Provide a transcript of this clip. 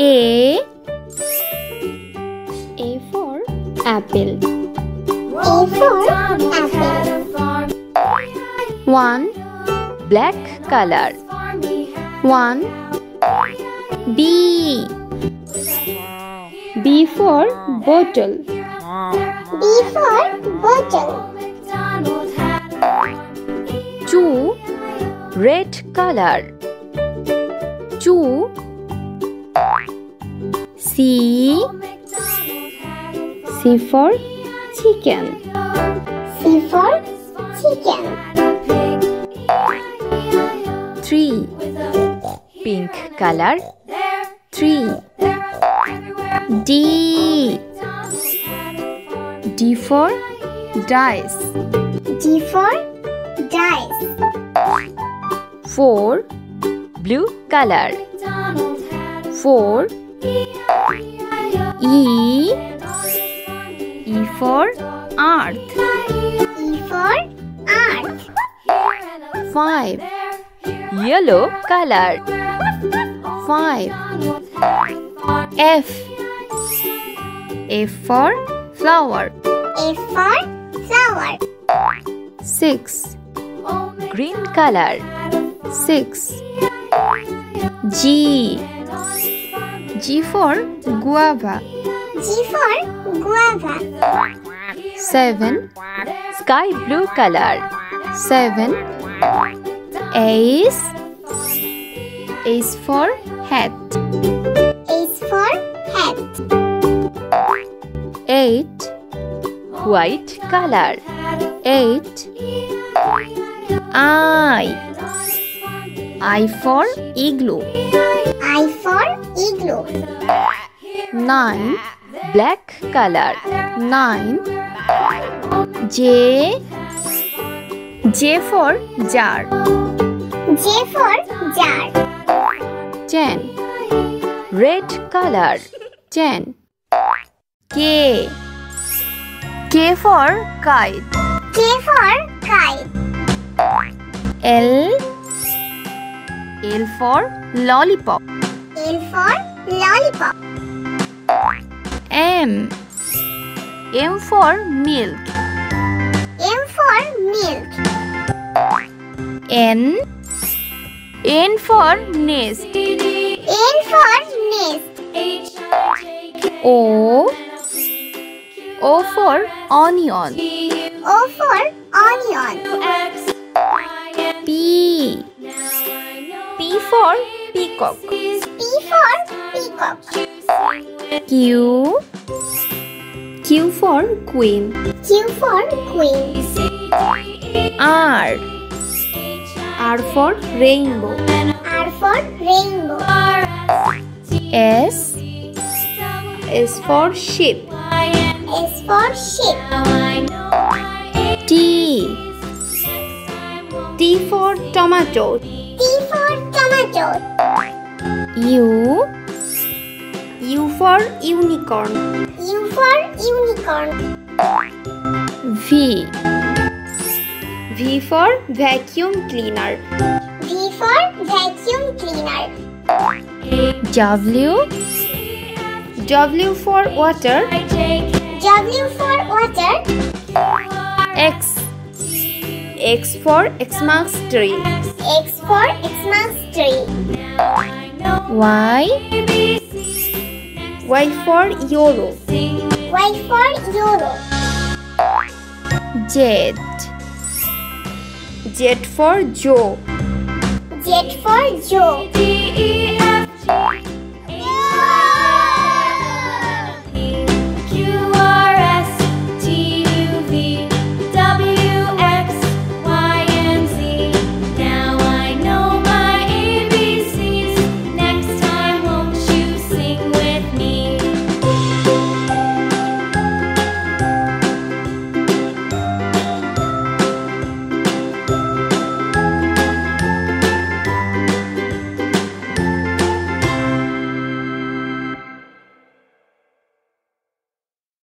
A for apple. A for apple. 1 black color. 1 B. B for bottle. B for bottle. 2 red color. 2 C. C for chicken. C for chicken. 3 pink color. 3 D. D for dice. D for dice. 4 blue color. 4 E. E for earth. E for earth. 5 yellow color. 5 F. F for flower. F for flower. 6 green color. 6 G. G for guava. G for guava. 7 sky blue color. 7 Ace. Ace for hat. Ace for hat. 8 white color. 8 I. I for igloo. I for igloo. 9 black color. 9 J. J for jar. J for jar. 10 red color. 10 K. K for kite. K for kite. L. L for lollipop. L for lollipop. M. M for milk. M for milk. N. N for nest. N for nest. O. O for onion. O for onion. P. P for peacock. P for peacock. Q. Q for queen. Q for queen. R. R for rainbow. R for rainbow. S. S for sheep. S for sheep. T. T for tomato. T for tomato. U. U for unicorn. U for unicorn. V. V for vacuum cleaner. V for vacuum cleaner. W. W for water. W for water. X. X for Xmas tree. X for Xmas tree. Y. Y for euro. Y for euro. Z. Z for Joe. Z for Joe.